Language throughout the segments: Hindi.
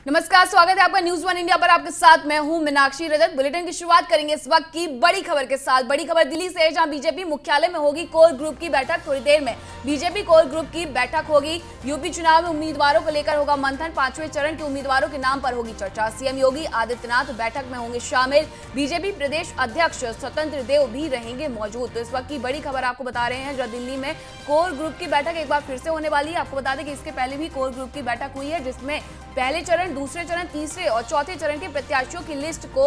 नमस्कार, स्वागत है आपका न्यूज वन इंडिया पर। आपके साथ मैं हूं मीनाक्षी रजक। बुलेटिन की शुरुआत करेंगे इस वक्त की बड़ी खबर के साथ। बड़ी खबर दिल्ली से है, जहां बीजेपी मुख्यालय में होगी कोर ग्रुप की बैठक। थोड़ी देर में बीजेपी कोर ग्रुप की बैठक होगी। यूपी चुनाव में उम्मीदवारों को लेकर होगा मंथन। 5वें चरण के उम्मीदवारों के नाम पर होगी चर्चा। सीएम योगी आदित्यनाथ बैठक में होंगे शामिल। बीजेपी प्रदेश अध्यक्ष स्वतंत्र देव भी रहेंगे मौजूद। तो इस वक्त की बड़ी खबर आपको बता रहे हैं, जहां दिल्ली में कोर ग्रुप की बैठक एक बार फिर से होने वाली है। आपको बता दें कि इसके पहले भी कोर ग्रुप की बैठक हुई है, जिसमें पहले चरण, दूसरे चरण, तीसरे और चौथे चरण के प्रत्याशियों की लिस्ट को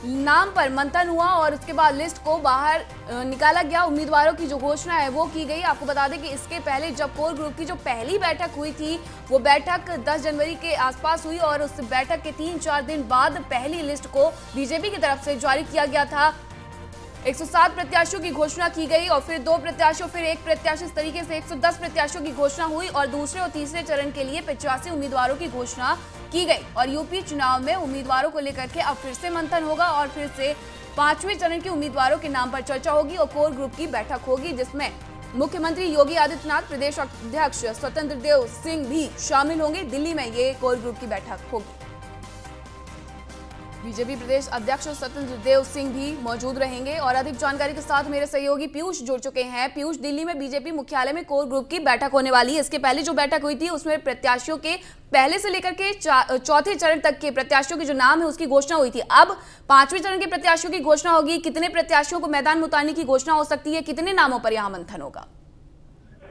नाम पर मंथन हुआ और उसके बाद लिस्ट को बाहर निकाला गया। उम्मीदवारों की जो घोषणा है वो की गई। आपको बता दें कि इसके पहले जब कोर ग्रुप की जो पहली बैठक हुई थी, वो बैठक 10 जनवरी के आसपास हुई और उस बैठक के 3-4 दिन बाद पहली लिस्ट को बीजेपी की तरफ से जारी किया गया था। 107 प्रत्याशियों की घोषणा की गई और फिर 2 प्रत्याशियों, फिर 1 प्रत्याशी, इस तरीके से 110 प्रत्याशियों की घोषणा हुई और दूसरे और तीसरे चरण के लिए 85 उम्मीदवारों की घोषणा की गई। और यूपी चुनाव में उम्मीदवारों को लेकर के अब फिर से मंथन होगा और फिर से 5वें चरण के उम्मीदवारों के नाम पर चर्चा होगी और कोर ग्रुप की बैठक होगी, जिसमें मुख्यमंत्री योगी आदित्यनाथ, प्रदेश अध्यक्ष स्वतंत्र देव सिंह भी शामिल होंगे। दिल्ली में ये कोर ग्रुप की बैठक होगी। बीजेपी प्रदेश अध्यक्ष स्वतंत्र देव सिंह भी मौजूद रहेंगे और अधिक जानकारी के साथ मेरे सहयोगी पीयूष जुड़ चुके हैं। पीयूष, दिल्ली में बीजेपी मुख्यालय में कोर ग्रुप की बैठक होने वाली है। इसके पहले जो बैठक हुई थी उसमें प्रत्याशियों के पहले से लेकर के चौथे चरण तक के प्रत्याशियों के जो नाम है उसकी घोषणा हुई थी। अब 5वें चरण के प्रत्याशियों की घोषणा होगी। कितने प्रत्याशियों को मैदान में उतारने की घोषणा हो सकती है? कितने नामों पर यहाँ मंथन होगा?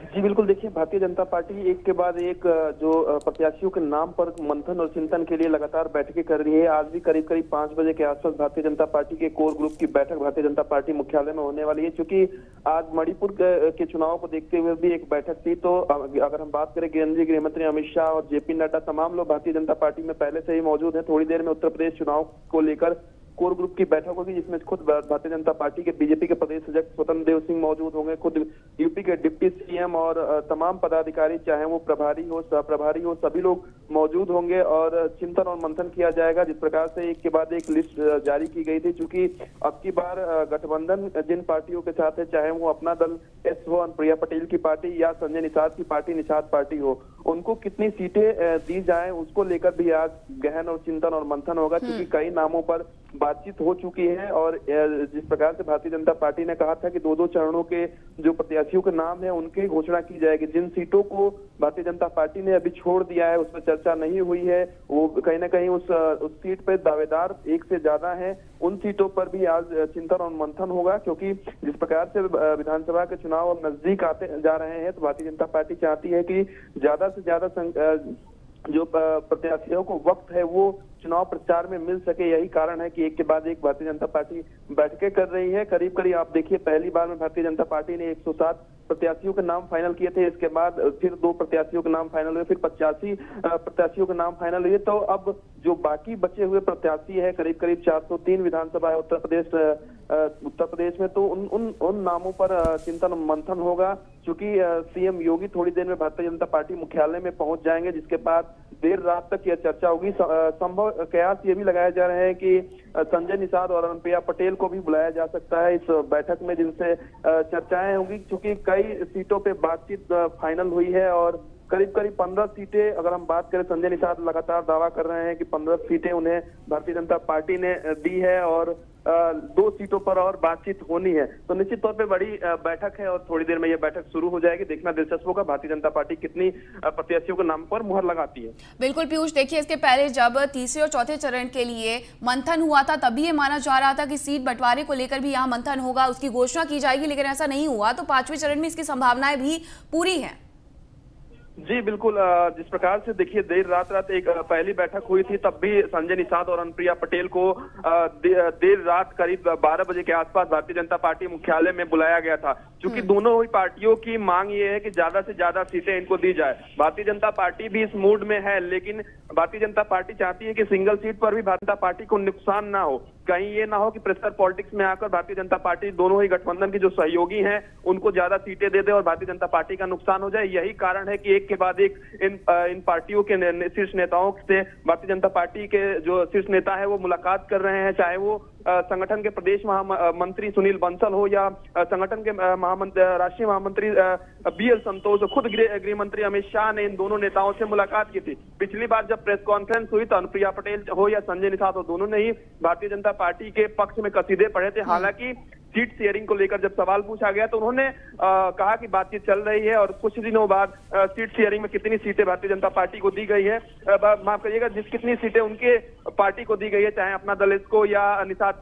जी बिल्कुल, देखिए भारतीय जनता पार्टी एक के बाद एक जो प्रत्याशियों के नाम पर मंथन और चिंतन के लिए लगातार बैठकें कर रही है। आज भी करीब 5 बजे के आसपास भारतीय जनता पार्टी के कोर ग्रुप की बैठक भारतीय जनता पार्टी मुख्यालय में होने वाली है। क्योंकि आज मणिपुर के चुनाव को देखते हुए भी एक बैठक थी, तो अगर हम बात करें केंद्रीय गृह मंत्री अमित शाह और जेपी नड्डा, तमाम लोग भारतीय जनता पार्टी में पहले से ही मौजूद है। थोड़ी देर में उत्तर प्रदेश चुनाव को लेकर कोर ग्रुप की बैठक होगी, जिसमें खुद भारतीय जनता पार्टी के बीजेपी के प्रदेश अध्यक्ष स्वतंत्र देव सिंह मौजूद होंगे। खुद यूपी के डिप्टी सीएम और तमाम पदाधिकारी, चाहे वो प्रभारी हो, सहप्रभारी हो, सभी लोग मौजूद होंगे और चिंतन और मंथन किया जाएगा। जिस प्रकार से एक के बाद एक लिस्ट जारी की गई थी, क्योंकि अब की बार गठबंधन जिन पार्टियों के साथ है, चाहे वो अपना दल एस हो, प्रिया पटेल की पार्टी, या संजय निषाद की पार्टी, निषाद पार्टी हो, उनको कितनी सीटें दी जाए उसको लेकर भी आज गहन और चिंतन और मंथन होगा। क्योंकि कई नामों पर बातचीत हो चुकी है और जिस प्रकार से भारतीय जनता पार्टी ने कहा था कि 2-2 चरणों के जो प्रत्याशियों के नाम है उनकी घोषणा की जाएगी। जिन सीटों को भारतीय जनता पार्टी ने अभी छोड़ दिया है, उसमें चर्चा नहीं हुई है, वो कहीं ना कहीं उस सीट पर दावेदार एक से ज्यादा है, उन सीटों पर भी आज चिंतन और मंथन होगा। क्योंकि जिस प्रकार से विधानसभा के चुनाव नजदीक आते जा रहे हैं, तो भारतीय जनता पार्टी चाहती है कि ज्यादा से ज्यादा जो प्रत्याशियों को वक्त है वो चुनाव प्रचार में मिल सके। यही कारण है कि एक के बाद एक भारतीय जनता पार्टी बैठकें कर रही है। करीब करीब आप देखिए, पहली बार में भारतीय जनता पार्टी ने 107 प्रत्याशियों के नाम फाइनल किए थे। इसके बाद फिर 2 प्रत्याशियों के नाम फाइनल हुए, फिर 85 प्रत्याशियों के नाम फाइनल हुए। तो अब जो बाकी बचे हुए प्रत्याशी है, करीब 403 विधानसभा है उत्तर प्रदेश में, तो उन नामों पर चिंतन मंथन होगा। चूंकि सीएम योगी थोड़ी देर में भारतीय जनता पार्टी मुख्यालय में पहुंच जाएंगे, जिसके बाद देर रात तक यह चर्चा होगी। संभव कयास ये भी लगाया जा रहे हैं कि संजय निषाद और प्रिया पटेल को भी बुलाया जा सकता है इस बैठक में, जिनसे चर्चाएं होंगी। क्योंकि कई सीटों पे बातचीत फाइनल हुई है और करीब 15 सीटें, अगर हम बात करें, संजय निषाद लगातार दावा कर रहे हैं कि 15 सीटें उन्हें भारतीय जनता पार्टी ने दी है और 2 सीटों पर और बातचीत होनी है। तो निश्चित तौर पे बड़ी बैठक है और थोड़ी देर में यह बैठक शुरू हो जाएगी। देखना दिलचस्प होगा भारतीय जनता पार्टी कितनी प्रत्याशियों के नाम पर मुहर लगाती है। बिल्कुल पीयूष, देखिए इसके पहले जब तीसरे और चौथे चरण के लिए मंथन हुआ था, तभी ये माना जा रहा था कि सीट बंटवारे को लेकर भी यहाँ मंथन होगा, उसकी घोषणा की जाएगी, लेकिन ऐसा नहीं हुआ। तो 5वें चरण में इसकी संभावनाएं भी पूरी हैं। जी बिल्कुल, जिस प्रकार से देखिए देर रात एक पहली बैठक हुई थी, तब भी संजय निषाद और अनुप्रिया पटेल को देर रात करीब 12 बजे के आसपास भारतीय जनता पार्टी मुख्यालय में बुलाया गया था। क्योंकि दोनों ही पार्टियों की मांग ये है कि ज्यादा से ज्यादा सीटें इनको दी जाए। भारतीय जनता पार्टी भी इस मूड में है, लेकिन भारतीय जनता पार्टी चाहती है कि सिंगल सीट पर भी भारतीय जनता पार्टी को नुकसान ना हो। कहीं ये ना हो कि प्रेशर पॉलिटिक्स में आकर भारतीय जनता पार्टी, दोनों ही गठबंधन के जो सहयोगी हैं, उनको ज्यादा सीटें दे दे और भारतीय जनता पार्टी का नुकसान हो जाए। यही कारण है कि एक के बाद एक इन पार्टियों के शीर्ष नेताओं से भारतीय जनता पार्टी के जो शीर्ष नेता है वो मुलाकात कर रहे हैं। चाहे वो संगठन के प्रदेश महामंत्री सुनील बंसल हो या संगठन के राष्ट्रीय महामंत्री BL संतोष, खुद गृह मंत्री अमित शाह ने इन दोनों नेताओं से मुलाकात की थी। पिछली बार जब प्रेस कॉन्फ्रेंस हुई तो अनुप्रिया पटेल हो या संजय निषाद हो, दोनों ने ही भारतीय जनता पार्टी के पक्ष में कसीदे पढ़े थे। हालांकि सीट शेयरिंग को लेकर जब सवाल पूछा गया तो उन्होंने कहा कि बातचीत चल रही है और कुछ दिनों बाद सीट शेयरिंग में कितनी सीटें भारतीय जनता पार्टी को दी गई है, माफ करिएगा, कितनी सीटें उनके पार्टी को दी गई है, चाहे अपना दल इसको या निषाद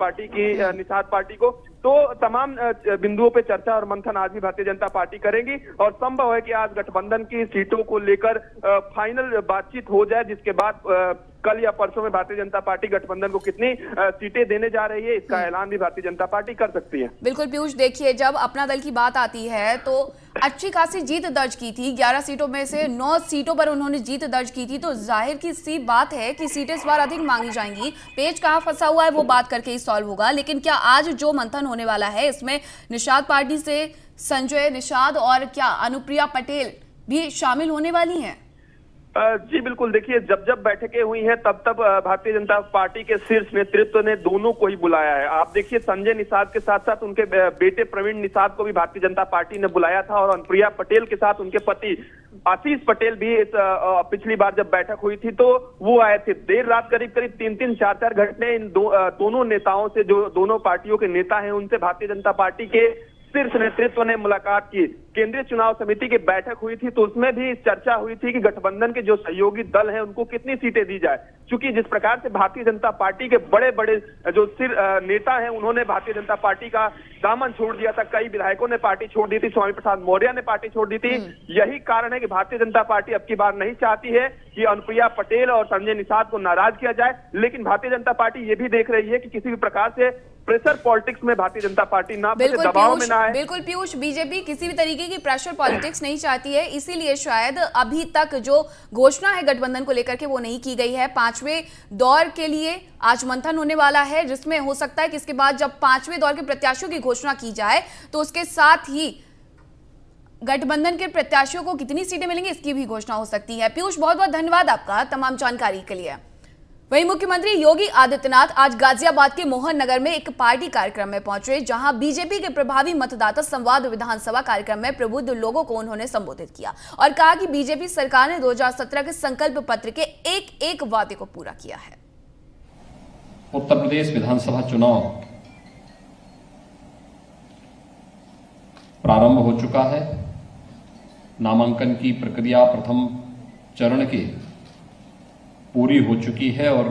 पार्टी को, तो तमाम बिंदुओं पे चर्चा और मंथन आज भी भारतीय जनता पार्टी करेगी और संभव है कि आज गठबंधन की सीटों को लेकर फाइनल बातचीत हो जाए, जिसके बाद कल या परसों में भारतीय जनता पार्टी गठबंधन को कितनी सीटें देने जा रही है इसका ऐलान भी भारतीय जनता पार्टी कर सकती है। बिल्कुल पीयूष, देखिए जब अपना दल की बात आती है तो अच्छी खासी जीत दर्ज की थी, 11 सीटों में से 9 सीटों पर उन्होंने जीत दर्ज की थी, तो जाहिर की सी बात है कि सीटें इस बार अधिक मांगी जाएंगी। पेच कहाँ फंसा हुआ है वो बात करके ही सॉल्व होगा, लेकिन क्या आज जो मंथन होने वाला है इसमें निषाद पार्टी से संजय निषाद और क्या अनुप्रिया पटेल भी शामिल होने वाली हैं? जी बिल्कुल, देखिए जब बैठकें हुई हैं तब भारतीय जनता पार्टी के शीर्ष नेतृत्व ने दोनों को ही बुलाया है। आप देखिए संजय निषाद के साथ साथ उनके बेटे प्रवीण निषाद को भी भारतीय जनता पार्टी ने बुलाया था और अनुप्रिया पटेल के साथ उनके पति आशीष पटेल भी इस पिछली बार जब बैठक हुई थी तो वो आए थे। देर रात करीब 3-3, 4-4 घंटे इन दोनों नेताओं से, जो दोनों पार्टियों के नेता हैं, उनसे भारतीय जनता पार्टी के शीर्ष नेतृत्व ने मुलाकात की। केंद्रीय चुनाव समिति की बैठक हुई थी तो उसमें भी चर्चा हुई थी कि गठबंधन के जो सहयोगी दल हैं उनको कितनी सीटें दी जाए, क्योंकि जिस प्रकार से भारतीय जनता पार्टी के बड़े बड़े जो नेता हैं उन्होंने भारतीय जनता पार्टी का दामन छोड़ दिया था, कई विधायकों ने पार्टी छोड़ दी थी, स्वामी प्रसाद मौर्य ने पार्टी छोड़ दी थी। यही कारण है कि भारतीय जनता पार्टी अब की बार नहीं चाहती है कि अनुप्रिया पटेल और संजय निषाद को नाराज किया जाए, लेकिन भारतीय जनता पार्टी ये भी देख रही है कि किसी भी प्रकार से प्रेशर पॉलिटिक्स में भारतीय जनता पार्टी ना दबाव में ना आए। बिल्कुल पीयूष, बीजेपी किसी भी तरीके की प्रेशर पॉलिटिक्स नहीं चाहती है, इसीलिए शायद अभी तक जो घोषणा है गठबंधन को लेकर के वो नहीं की गई है। 5वें दौर के लिए आज मंथन होने वाला है, जिसमें हो सकता है कि इसके बाद जब 5वें दौर के प्रत्याशियों की घोषणा की जाए तो उसके साथ ही गठबंधन के प्रत्याशियों को कितनी सीटें मिलेंगी इसकी भी घोषणा हो सकती है। पीयूष, बहुत बहुत धन्यवाद आपका तमाम जानकारी के लिए। वहीं मुख्यमंत्री योगी आदित्यनाथ आज गाजियाबाद के मोहन नगर में एक पार्टी कार्यक्रम में पहुंचे, जहां बीजेपी के प्रभावी मतदाता संवाद विधानसभा कार्यक्रम में प्रबुद्ध लोगों को उन्होंने संबोधित किया और कहा कि बीजेपी सरकार ने 2017 के संकल्प पत्र के एक वादे को पूरा किया है। उत्तर प्रदेश विधानसभा चुनाव प्रारंभ हो चुका है। नामांकन की प्रक्रिया प्रथम चरण की पूरी हो चुकी है और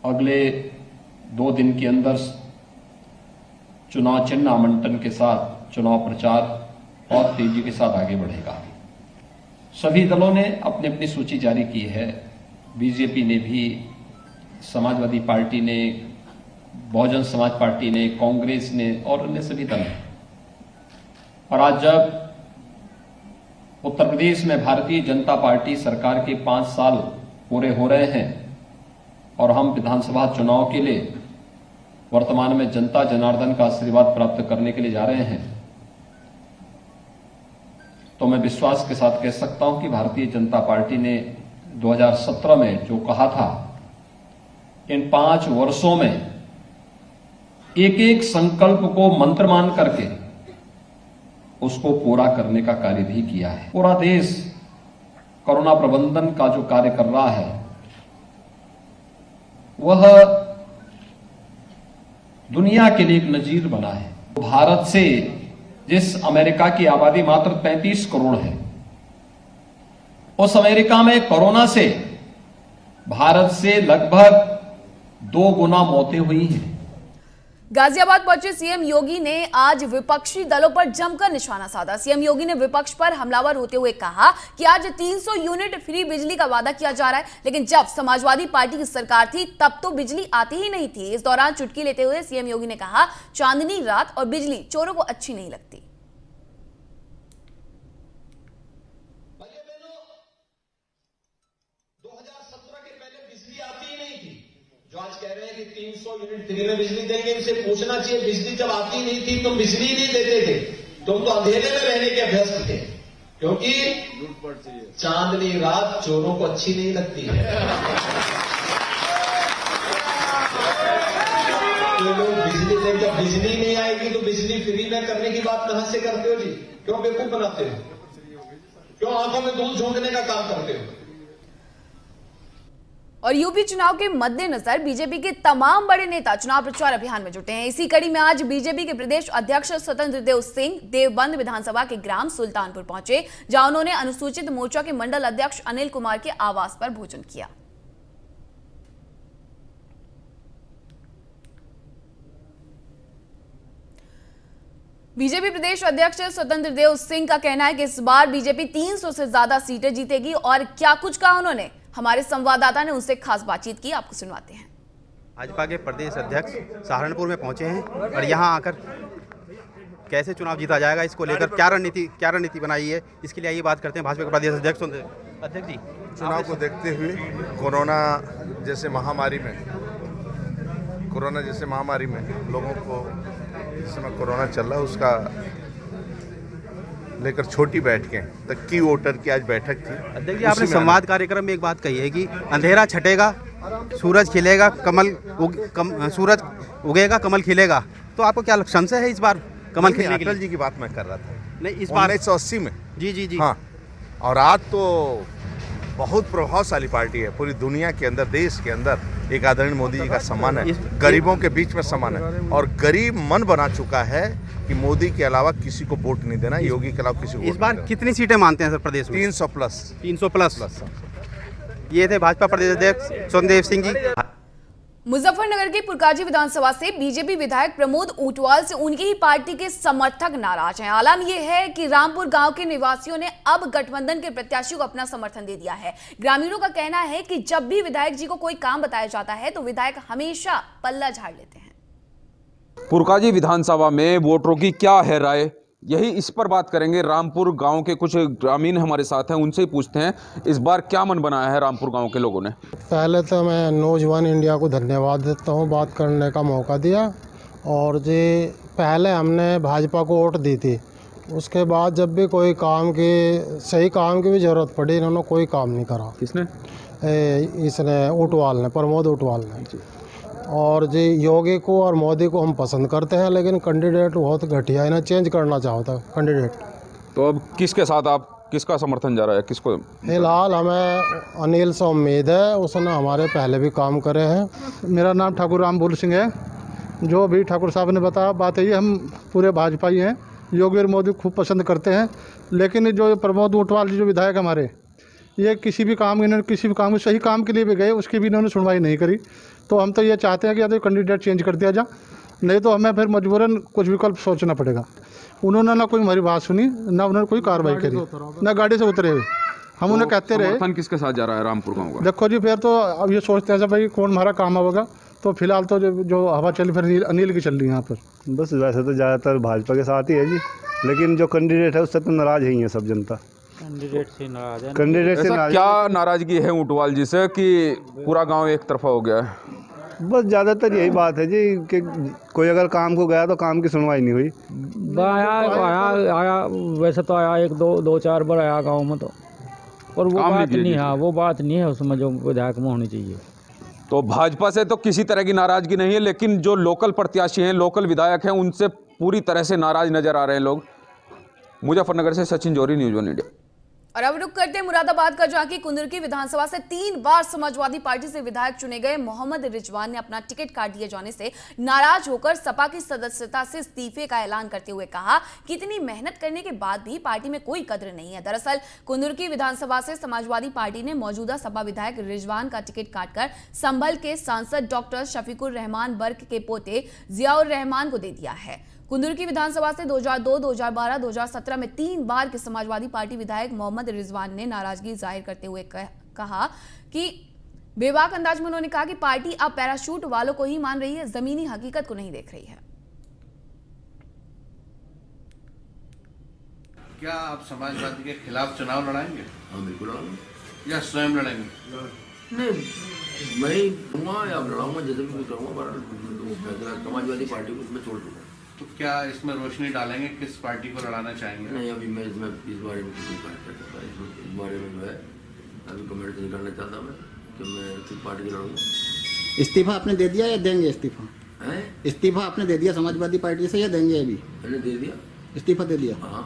अगले 2 दिन के अंदर चुनाव चिन्ह आवंटन के साथ चुनाव प्रचार और तेजी के साथ आगे बढ़ेगा। सभी दलों ने अपनी अपनी सूची जारी की है। बीजेपी ने भी, समाजवादी पार्टी ने, बहुजन समाज पार्टी ने, कांग्रेस ने और अन्य सभी दल। और आज जब उत्तर प्रदेश में भारतीय जनता पार्टी सरकार के 5 साल पूरे हो रहे हैं और हम विधानसभा चुनाव के लिए वर्तमान में जनता जनार्दन का आशीर्वाद प्राप्त करने के लिए जा रहे हैं, तो मैं विश्वास के साथ कह सकता हूं कि भारतीय जनता पार्टी ने 2017 में जो कहा था, इन 5 वर्षों में एक संकल्प को मंत्र मान करके उसको पूरा करने का कार्य भी किया है। पूरा देश कोरोना प्रबंधन का जो कार्य कर रहा है वह दुनिया के लिए एक नजीर बना है। भारत से, जिस अमेरिका की आबादी मात्र 35 करोड़ है, उस अमेरिका में कोरोना से भारत से लगभग 2 गुना मौतें हुई हैं। गाजियाबाद पहुंचे सीएम योगी ने आज विपक्षी दलों पर जमकर निशाना साधा। सीएम योगी ने विपक्ष पर हमलावर होते हुए कहा कि आज 300 यूनिट फ्री बिजली का वादा किया जा रहा है, लेकिन जब समाजवादी पार्टी की सरकार थी तब तो बिजली आती ही नहीं थी। इस दौरान चुटकी लेते हुए सीएम योगी ने कहा, चांदनी रात और बिजली चोरों को अच्छी नहीं लगती। जो आज कह रहे हैं कि 300 यूनिट फ्री में बिजली देंगे, इनसे पूछना चाहिए, बिजली जब आती नहीं थी तुम बिजली नहीं देते थे, तुम तो अंधेरे में रहने के अभ्यस्त थे, क्योंकि चांदनी रात चोरों को अच्छी नहीं लगती है। ये लोग बिजली जब बिजली नहीं आएगी तो बिजली फ्री में करने की बात कहां से करते हो जी? क्यों बेवकूफ बनाते हो? क्यों आंखों में धूल झोंकने का काम करते हो? और यूपी चुनाव के मद्देनजर बीजेपी के तमाम बड़े नेता चुनाव प्रचार अभियान में जुटे हैं। इसी कड़ी में आज बीजेपी के प्रदेश अध्यक्ष स्वतंत्र देव सिंह देवबंद विधानसभा के ग्राम सुल्तानपुर पहुंचे, जहां उन्होंने अनुसूचित मोर्चा के मंडल अध्यक्ष अनिल कुमार के आवास पर भोजन किया। बीजेपी प्रदेश अध्यक्ष स्वतंत्र देव सिंह का कहना है कि इस बार बीजेपी 300 से ज्यादा सीटें जीतेगी। और क्या कुछ कहा उन्होंने, हमारे संवाददाता ने उनसे खास बातचीत की, आपको सुनवाते हैं। भाजपा के प्रदेश अध्यक्ष सहारनपुर में पहुंचे हैं और यहां आकर कैसे चुनाव जीता जाएगा, इसको लेकर क्या रणनीति बनाई है, इसके लिए आइए बात करते हैं भाजपा के प्रदेश अध्यक्ष जी। चुनाव को देखते हुए कोरोना जैसे महामारी में लोगों को इस समय कोरोना चल रहा है, उसका लेकर छोटी बैठकें तक की वोटर की आज बैठक थी। अध्यक्ष जी, आपने संवाद कार्यक्रम में एक बात कही है कि अंधेरा छटेगा, सूरज खिलेगा, सूरज उगेगा, कमल खिलेगा। तो आपको क्या संशय है इस बार कमल खिलने के लिए? अटल जी की बात मैं कर रहा था। नहीं, इस बार 1980 में। जी हाँ, और आज तो बहुत प्रभावशाली पार्टी है पूरी दुनिया के अंदर, देश के अंदर एक आदरणीय मोदी जी का सम्मान है, गरीबों के बीच में सम्मान है। और गरीब मन बना चुका है कि मोदी के अलावा किसी को वोट नहीं देना, योगी के अलावा किसी को। इस बार कितनी सीटें मानते हैं सर प्रदेश में? 300 प्लस। ये थे भाजपा प्रदेश अध्यक्ष स्वतंत्र देव सिंह जी। मुजफ्फरनगर की पुरकाजी विधानसभा से बीजेपी विधायक प्रमोद ऊंटवाल से उनकी ही पार्टी के समर्थक नाराज हैं। आलम यह है कि रामपुर गांव के निवासियों ने अब गठबंधन के प्रत्याशी को अपना समर्थन दे दिया है। ग्रामीणों का कहना है कि जब भी विधायक जी को कोई काम बताया जाता है तो विधायक हमेशा पल्ला झाड़ लेते हैं। पुरकाजी विधानसभा में वोटरों की क्या है राय, यही इस पर बात करेंगे। रामपुर गांव के कुछ ग्रामीण हमारे साथ हैं, उनसे ही पूछते हैं इस बार क्या मन बनाया है रामपुर गांव के लोगों ने। पहले तो मैं नौजवान इंडिया को धन्यवाद देता हूं, बात करने का मौका दिया। और जी पहले हमने भाजपा को वोट दी थी, उसके बाद जब भी कोई सही काम की भी ज़रूरत पड़ी, इन्होंने कोई काम नहीं करा। किसने? इसने ऊंटवाल ने, प्रमोद ऊंटवाल ने। और जी योगी को और मोदी को हम पसंद करते हैं, लेकिन कैंडिडेट बहुत घटिया, इन्हें चेंज करना चाहता है कैंडिडेट। तो अब किसके साथ आप, किसका समर्थन जा रहा है, किसको? फिलहाल हमें अनिल से उम्मीद है, उसने हमारे पहले भी काम करे हैं। मेरा नाम ठाकुर रामबुल सिंह है। जो भी ठाकुर साहब ने बताया बात है, ये हम पूरे भाजपाई हैं, योगी और मोदी खूब पसंद करते हैं। लेकिन जो प्रमोद ऊंटवाल जी जो विधायक हमारे, ये किसी भी काम सही काम के लिए भी गए, उसकी भी इन्होंने सुनवाई नहीं करी। तो हम तो ये चाहते हैं कि या तो कैंडिडेट चेंज कर दिया जा, नहीं तो हमें फिर मजबूरन कुछ विकल्प सोचना पड़ेगा। उन्होंने ना कोई हमारी बात सुनी, ना उन्होंने कोई कार्रवाई करी, ना गाड़ी से उतरे हुए। हम उन्हें कहते रहे। समर्थन किसके साथ जा रहा है रामपुर गांव का? देखो जी, फिर तो अब ये सोचते हैं भाई कौन हमारा काम होगा। तो फिलहाल तो जो हवा चली फिर अनिल की चल रही है यहाँ पर। बस वैसे तो ज़्यादातर भाजपा के साथ ही है जी, लेकिन जो कैंडिडेट है उससे तो नाराज़ ही है सब जनता। कैंडिडेट से नाराज। क्या नाराजगी है ऊंटवाल जी से कि पूरा गांव एक तरफा हो गया है? बस ज़्यादातर यही बात है जी कि कोई अगर काम को गया तो काम की सुनवाई नहीं हुई। आया वैसे तो आया, एक दो चार बार आया गांव में, तो और वो बात नहीं है, वो बात नहीं है उसमें जो विधायक में होनी चाहिए। तो भाजपा से तो किसी तरह की नाराजगी नहीं है, लेकिन जो लोकल प्रत्याशी हैं, लोकल विधायक हैं, उनसे पूरी तरह से नाराज नजर आ रहे हैं लोग। मुजफ्फरनगर से सचिन जौहरी, न्यूज़ वन इंडिया। और अब रुक करते हैं मुरादाबाद का, जहां की कुंदुरकी विधानसभा से 3 बार समाजवादी पार्टी से विधायक चुने गए मोहम्मद रिजवान ने अपना टिकट काट दिए जाने से नाराज होकर सपा की सदस्यता से इस्तीफे का ऐलान करते हुए कहा कि इतनी मेहनत करने के बाद भी पार्टी में कोई कद्र नहीं है। दरअसल कुंदुरकी विधानसभा से समाजवादी पार्टी ने मौजूदा सपा विधायक रिजवान का टिकट काटकर संभल के सांसद डॉक्टर शफीकुर रहमान बर्क के पोते जियाउर रहमान को दे दिया है। कुंदुरकी विधानसभा से 2002, 2012, 2017 में 3 बार के समाजवादी पार्टी विधायक मोहम्मद रिजवान ने नाराजगी जाहिर करते हुए कहा कि बेबाक अंदाज में उन्होंने कहा कि पार्टी अब पैराशूट वालों को ही मान रही है, जमीनी हकीकत को नहीं देख रही है। क्या आप समाजवादी के खिलाफ चुनाव लड़ाएंगे? हाँ बिल्कुल लड़ाऊंगा। या स्वयं लड़ेंगे? नहीं, मैं ही लड़ूंगा या लड़ाऊंगा, जैसे भी करूँगा। समाजवादी पार्टी को उसमें छोड़ दूंगा। तो क्या इसमें रोशनी डालेंगे किस पार्टी को लड़ाना चाहेंगे? नहीं, अभी मैं इसमें इस बारे में कुछ नहीं बात कर सकता। इस बारे में जो है अभी कमेंट नहीं करना चाहता मैं कि मैं किस पार्टी की लड़ूंगा। इस्तीफा आपने दे दिया या देंगे इस्तीफा? इस्तीफा आपने दे दिया समाजवादी पार्टी से या देंगे अभी? मैंने दे दिया, इस्तीफा दे दिया। हाँ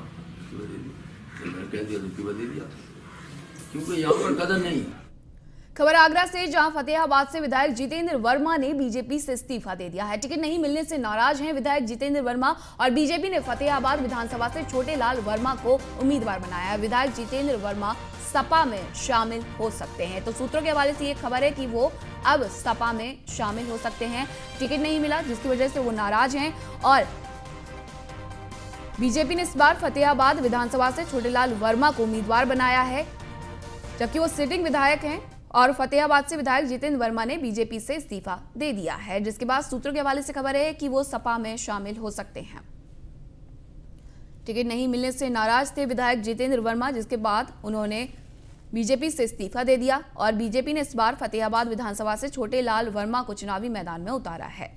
मैंने कह दिया, इस्तीफा दे दिया, क्योंकि यहाँ पर कदर नहीं। खबर आगरा से, जहां फतेहाबाद से विधायक जितेंद्र वर्मा ने बीजेपी से इस्तीफा दे दिया है। टिकट नहीं मिलने से नाराज हैं विधायक जितेंद्र वर्मा और बीजेपी ने फतेहाबाद विधानसभा से छोटे लाल वर्मा को उम्मीदवार बनाया है। विधायक जितेंद्र वर्मा सपा में शामिल हो सकते हैं। तो सूत्रों के हवाले से ये खबर है कि वो अब सपा में शामिल हो सकते हैं। टिकट नहीं मिला जिसकी वजह से वो नाराज हैं और बीजेपी ने इस बार फतेहाबाद विधानसभा से छोटेलाल वर्मा को उम्मीदवार बनाया है, जबकि वो सिटिंग विधायक हैं और फतेहाबाद से विधायक जितेंद्र वर्मा ने बीजेपी से इस्तीफा दे दिया है, जिसके बाद सूत्रों के हवाले से खबर है कि वो सपा में शामिल हो सकते हैं। टिकट नहीं मिलने से नाराज थे विधायक जितेंद्र वर्मा, जिसके बाद उन्होंने बीजेपी से इस्तीफा दे दिया और बीजेपी ने इस बार फतेहाबाद विधानसभा से छोटेलाल वर्मा को चुनावी मैदान में उतारा है।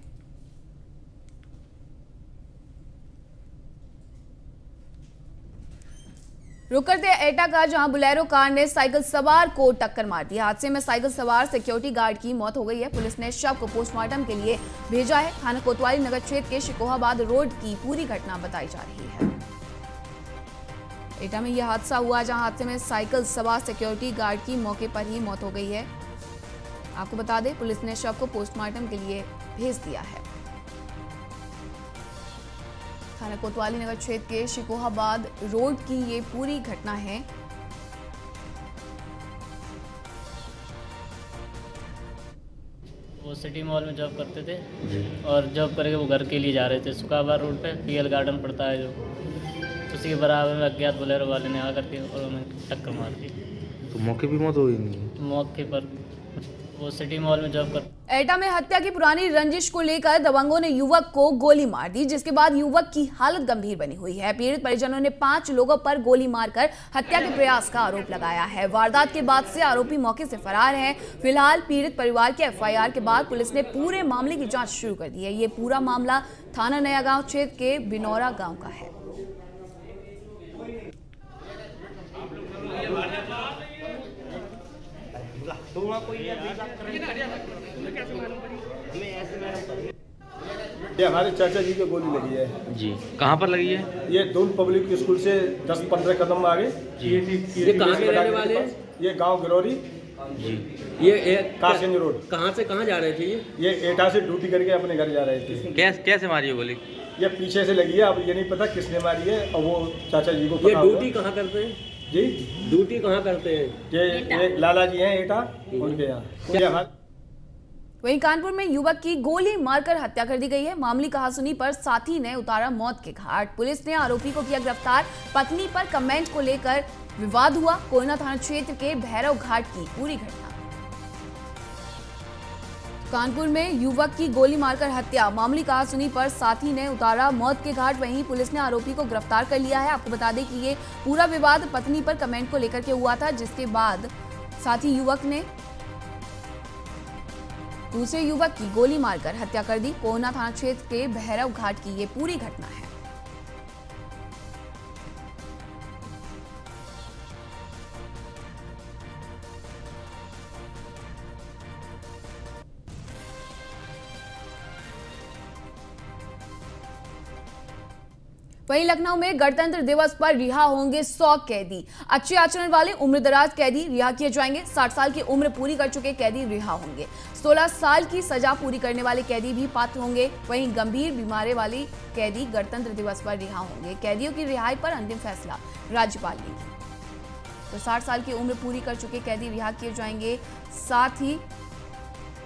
रुक करते एटा का, जहां बुलेरो कार ने साइकिल सवार को टक्कर मार दी। हादसे में साइकिल सवार सिक्योरिटी गार्ड की मौत हो गई है। पुलिस ने शव को पोस्टमार्टम के लिए भेजा है। थाना कोतवाली नगर क्षेत्र के शिकोहाबाद रोड की पूरी घटना बताई जा रही है। एटा में यह हादसा हुआ, जहां हादसे में साइकिल सवार सिक्योरिटी गार्ड की मौके पर ही मौत हो गई है। आपको बता दें, पुलिस ने शव को पोस्टमार्टम के लिए भेज दिया है। थाना कोतवाली नगर क्षेत्र के शिकोहाबाद रोड की ये पूरी घटना है। वो सिटी मॉल में जॉब करते थे और जॉब करके वो घर के लिए जा रहे थे। शिकोहाबाद रोड पे पीएल गार्डन पड़ता है जो, उसी के बराबर में अज्ञात बोलेरो वाले ने आकर के और उन्हें टक्कर मार दी। तो मौके भी मौत हो गई? मौके पर वो सिटी मॉल में जॉब कर। एटा में हत्या की पुरानी रंजिश को लेकर दबंगों ने युवक को गोली मार दी, जिसके बाद युवक की हालत गंभीर बनी हुई है। पीड़ित परिजनों ने 5 लोगों पर गोली मारकर हत्या के प्रयास का आरोप लगाया है। वारदात के बाद से आरोपी मौके से फरार है। फिलहाल पीड़ित परिवार के एफआईआर के बाद पुलिस ने पूरे मामले की जांच शुरू कर दी है। ये पूरा मामला थाना नया गांव क्षेत्र के बिनौरा गांव का है। ये हमारे चाचा जी को गोली लगी है जी। कहाँ पर लगी है? ये दून पब्लिक स्कूल से 10-15 कदम आगे। ये कहाँ के रहने वाले हैं? ये गांव गिरौरी जी। ये कासगंज रोड। कहाँ से कहाँ जा रहे थे ये एटा से ड्यूटी करके अपने घर जा रहे थे। कैसे मारी है गोली? ये पीछे से लगी है, अब ये नहीं पता किसने मारी है और वो चाचा जी को पता। ये ड्यूटी कहाँ करते हैं जी? ड्यूटी कहाँ करते हैं? ये लाला जी हैं एटा, उनके यहाँ। वहीं कानपुर में युवक की गोली मारकर हत्या कर दी गई है। मामूली कहासुनी पर साथी ने उतारा मौत के घाट। पुलिस ने आरोपी को किया गिरफ्तार। पत्नी पर कमेंट को लेकर विवाद हुआ। कोयना थाना क्षेत्र के भैरव घाट की पूरी घटना। कानपुर में युवक की गोली मारकर हत्या, मामूली कहासुनी पर साथी ने उतारा मौत के घाट। वहीं पुलिस ने आरोपी को गिरफ्तार कर लिया है। आपको बता दें कि ये पूरा विवाद पत्नी पर कमेंट को लेकर के हुआ था, जिसके बाद साथी युवक ने दूसरे युवक की गोली मारकर हत्या कर दी। कोयना थाना क्षेत्र के भैरव घाट की ये पूरी घटना है। वहीं लखनऊ में गणतंत्र दिवस पर रिहा होंगे 100 कैदी। अच्छे आचरण वाले उम्रदराज कैदी रिहा किए जाएंगे। 60 साल की उम्र पूरी कर चुके कैदी रिहा होंगे। 16 साल की सजा पूरी करने वाले कैदी भी पात्र होंगे। वहीं गंभीर बीमारी वाले कैदी गणतंत्र दिवस पर रिहा होंगे। कैदियों की रिहाई पर अंतिम फैसला राज्यपाल लेंगे। तो 60 साल की उम्र पूरी कर चुके कैदी रिहा किए जाएंगे। साथ ही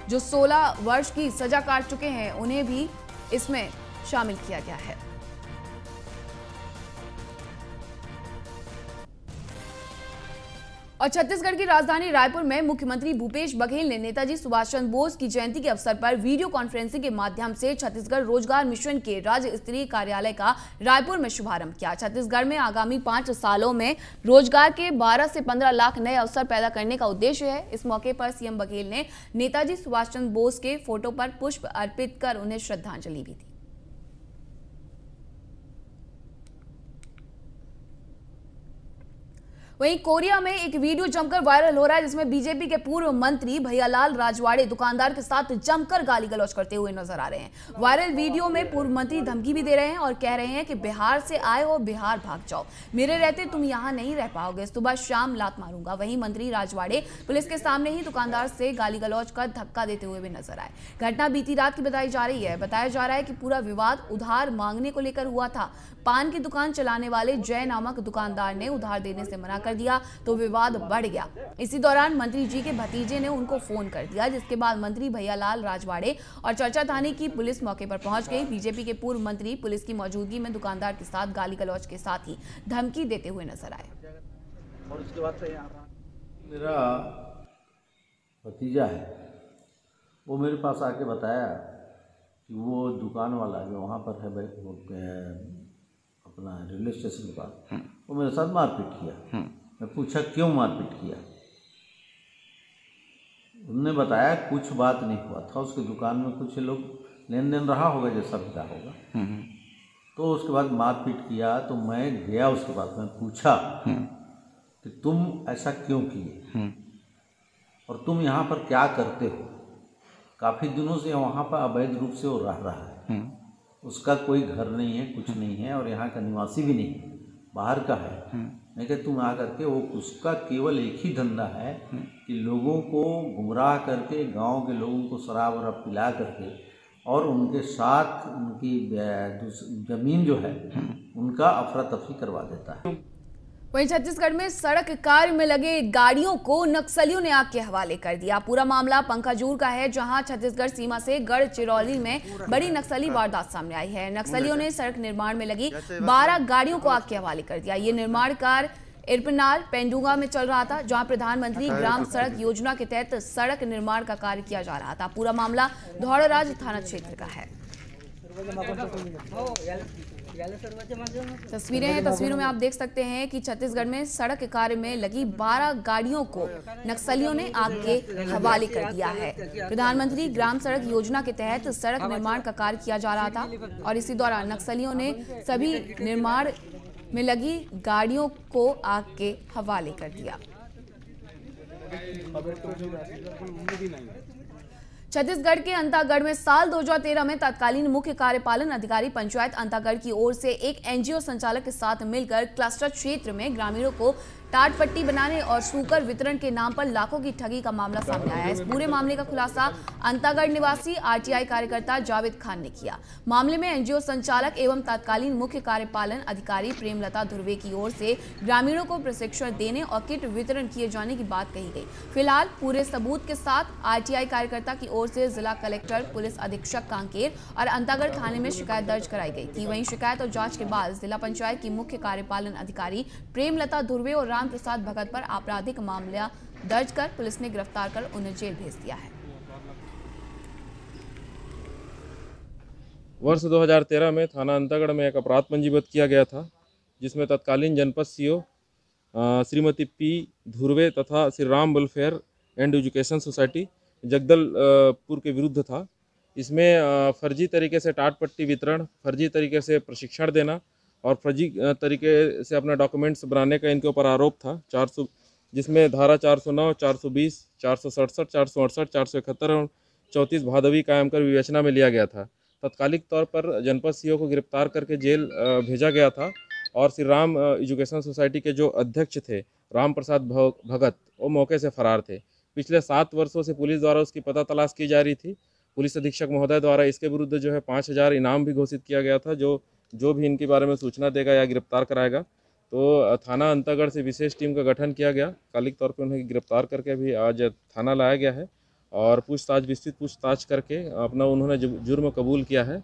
जो 16 वर्ष की सजा काट चुके हैं उन्हें भी इसमें शामिल किया गया है। और छत्तीसगढ़ की राजधानी रायपुर में मुख्यमंत्री भूपेश बघेल ने नेताजी सुभाष चंद्र बोस की जयंती के अवसर पर वीडियो कॉन्फ्रेंसिंग के माध्यम से छत्तीसगढ़ रोजगार मिशन के राज्य स्तरीय कार्यालय का रायपुर में शुभारंभ किया। छत्तीसगढ़ में आगामी 5 सालों में रोजगार के 12 से 15 लाख नए अवसर पैदा करने का उद्देश्य है। इस मौके पर सीएम बघेल ने नेताजी सुभाष चंद्र बोस के फोटो पर पुष्प अर्पित कर उन्हें श्रद्धांजलि भी दी। वहीं कोरिया में एक वीडियो जमकर वायरल हो रहा है जिसमें बीजेपी के पूर्व मंत्री भैयालाल राजवाड़े दुकानदार के साथ जमकर गाली गलौज करते हुए नजर आ रहे हैं। वायरल वीडियो में पूर्व मंत्री धमकी भी दे रहे हैं और कह रहे हैं कि बिहार से आए हो, बिहार भाग जाओ, मेरे रहते तुम यहाँ नहीं रह पाओगे, सुबह शाम लात मारूंगा। वहीं मंत्री राजवाड़े पुलिस के सामने ही दुकानदार से गाली गलौज कर धक्का देते हुए भी नजर आए। घटना बीती रात की बताई जा रही है। बताया जा रहा है कि पूरा विवाद उधार मांगने को लेकर हुआ था। पान की दुकान चलाने वाले जय नामक दुकानदार ने उधार देने से मना कर दिया तो विवाद बढ़ गया। इसी दौरान मंत्री जी के भतीजे ने उनको फोन कर दिया, जिसके बाद मंत्री भैयालाल राजवाड़े और चर्चा थाने की पुलिस मौके पर पहुंच गई। बीजेपी के पूर्व मंत्री पुलिस की मौजूदगी में दुकानदार के साथ गाली गलौज के साथ ही धमकी देते हुए नजर आए। और उसके बाद से मेरा भतीजा है, वो मेरे पास आके बताया कि वो दुकान वाला जो वहाँ पर है अपना रेलवे स्टेशन के पास, वो मेरे साथ मारपीट किया। मैं पूछा क्यों मारपीट किया, उन्होंने बताया कुछ बात नहीं हुआ था, उसकी दुकान में कुछ लोग लेन देन रहा होगा जैसा भी रहा होगा, तो उसके बाद मारपीट किया। तो मैं गया उसके बाद, मैं पूछा कि तुम ऐसा क्यों किए और तुम यहाँ पर क्या करते हो। काफ़ी दिनों से वहाँ पर अवैध रूप से वो रह रहा है, उसका कोई घर नहीं है, कुछ नहीं है और यहाँ का निवासी भी नहीं है, बाहर का है। मैं कहता तुम आ करके, वो उसका केवल एक ही धंधा है कि लोगों को गुमराह करके, गांव के लोगों को शराब वराब पिला करके और उनके साथ उनकी ज़मीन जो है उनका अफरा तफरी करवा देता है। वहीं छत्तीसगढ़ में सड़क कार्य में लगे गाड़ियों को नक्सलियों ने आग के हवाले कर दिया। पूरा मामला पंकाजूर का है, जहां छत्तीसगढ़ सीमा से गढ़चिरौली में बड़ी नक्सली वारदात सामने आई है। नक्सलियों ने सड़क निर्माण में लगी 12 गाड़ियों को आग के हवाले कर दिया। ये निर्माण कार्य इरपनाल पेंडुगा में चल रहा था, जहां प्रधानमंत्री ग्राम सड़क योजना के तहत सड़क निर्माण का कार्य किया जा रहा था। पूरा मामला धौड़राज थाना क्षेत्र का है। तस्वीरें हैं, तस्वीरों में आप देख सकते हैं कि छत्तीसगढ़ में सड़क कार्य में लगी 12 गाड़ियों को नक्सलियों ने आग के हवाले कर दिया है। प्रधानमंत्री ग्राम सड़क योजना के तहत सड़क निर्माण का कार्य किया जा रहा था और इसी दौरान नक्सलियों ने सभी निर्माण में लगी गाड़ियों को आग के हवाले कर दिया। छत्तीसगढ़ के अंतागढ़ में साल 2013 में तत्कालीन मुख्य कार्यपालन अधिकारी पंचायत अंतागढ़ की ओर से एक एनजीओ संचालक के साथ मिलकर क्लस्टर क्षेत्र में ग्रामीणों को टाट पट्टी बनाने और सूकर वितरण के नाम पर लाखों की ठगी का मामला सामने आया है। इस पूरे मामले का खुलासा अंतागढ़ निवासी आरटीआई कार्यकर्ता जावेद खान ने किया। मामले में एनजीओ संचालक एवं तत्कालीन मुख्य कार्यपालन अधिकारी प्रेमलता धुर्वे की ओर से ग्रामीणों को प्रशिक्षण देने और किट वितरण किए जाने की बात कही गई। फिलहाल पूरे सबूत के साथ आरटीआई कार्यकर्ता की ओर से जिला कलेक्टर, पुलिस अधीक्षक कांकेर और अंतागढ़ थाने में शिकायत दर्ज कराई गई थी। वहीं शिकायत और जांच के बाद जिला पंचायत की मुख्य कार्यपालन अधिकारी प्रेमलता धुर्वे और राम प्रसाद भगत पर आपराधिक मामला दर्ज कर पुलिस ने गिरफ्तार कर उन्हें जेल भेज दिया है। वर्ष 2013 में थाना अंतागढ़ में एक अपराध पंजीबद्ध किया गया था, जिसमें तत्कालीन जनपद सीओ श्रीमती पी धुर्वे तथा Shri Ram welfare and education society Jagdalpur के विरुद्ध था। इसमें फर्जी तरीके से टाट पट्टी वितरण, फर्जी तरीके से प्रशिक्षण देना और फर्जी तरीके से अपना डॉक्यूमेंट्स बनाने का इनके ऊपर आरोप था। 400 जिसमें धारा 409, 420, 467, 468, 471 और 34 भादवी कायम कर विवेचना में लिया गया था। तत्कालिक तौर पर जनपद सीओ को गिरफ्तार करके जेल भेजा गया था और श्री राम एजुकेशन सोसाइटी के जो अध्यक्ष थे राम प्रसाद भगत, वो मौके से फरार थे। पिछले 7 वर्षों से पुलिस द्वारा उसकी पता तलाश की जा रही थी। पुलिस अधीक्षक महोदय द्वारा इसके विरुद्ध जो है 5000 इनाम भी घोषित किया गया था। जो भी इनके बारे में सूचना देगा या गिरफ्तार कराएगा, तो थाना अंतागढ़ से विशेष टीम का गठन किया गया। कालिक तौर पर उन्हें गिरफ्तार करके भी आज थाना लाया गया है और विस्तृत पूछताछ करके अपना उन्होंने जुर्म कबूल किया है।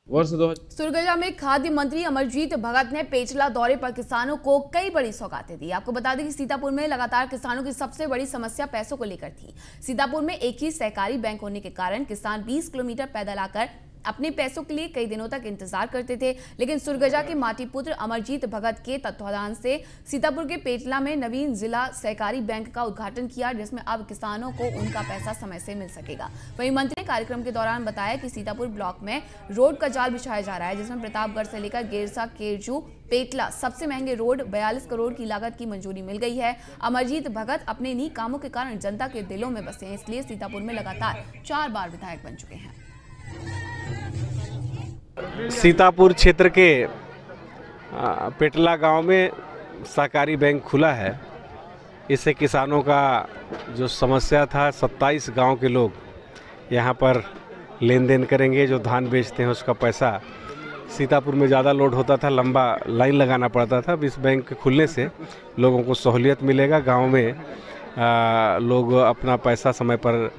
वर्ष 2000 सुरगजा में खाद्य मंत्री अमरजीत भगत ने पेचला दौरे पर किसानों को कई बड़ी सौगातें दी। आपको बता दें कि सीतापुर में लगातार किसानों की सबसे बड़ी समस्या पैसों को लेकर थी। सीतापुर में एक ही सहकारी बैंक होने के कारण किसान 20 किलोमीटर पैदल आकर अपने पैसों के लिए कई दिनों तक इंतजार करते थे, लेकिन सुरगजा के माटी पुत्र अमरजीत भगत के तत्वाधान से सीतापुर के पेटला में नवीन जिला सहकारी बैंक का उद्घाटन किया, जिसमें अब किसानों को उनका पैसा समय से मिल सकेगा। वहीं मंत्री ने कार्यक्रम के दौरान बताया कि सीतापुर ब्लॉक में रोड का जाल बिछाया जा रहा है, जिसमें प्रतापगढ़ से लेकर गेरसा, केरजू, पेटला सबसे महंगे रोड 42 करोड़ की लागत की मंजूरी मिल गई है। अमरजीत भगत अपने इन्हीं कामों के कारण जनता के दिलों में बसे हैं, इसलिए सीतापुर में लगातार 4 बार विधायक बन चुके हैं। सीतापुर क्षेत्र के पेटला गांव में सहकारी बैंक खुला है। इससे किसानों का जो समस्या था, 27 गांव के लोग यहां पर लेन देन करेंगे। जो धान बेचते हैं उसका पैसा, सीतापुर में ज़्यादा लोड होता था, लंबा लाइन लगाना पड़ता था। इस बैंक के खुलने से लोगों को सहूलियत मिलेगा। गांव में लोग अपना पैसा समय पर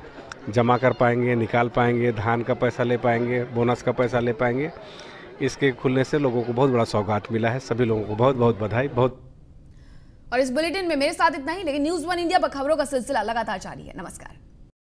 जमा कर पाएंगे, निकाल पाएंगे, धान का पैसा ले पाएंगे, बोनस का पैसा ले पाएंगे। इसके खुलने से लोगों को बहुत बड़ा सौगात मिला है। सभी लोगों को बहुत बहुत बधाई। और इस बुलेटिन में मेरे साथ इतना ही, लेकिन न्यूज़ 1 इंडिया पर खबरों का सिलसिला लगातार जारी है। नमस्कार।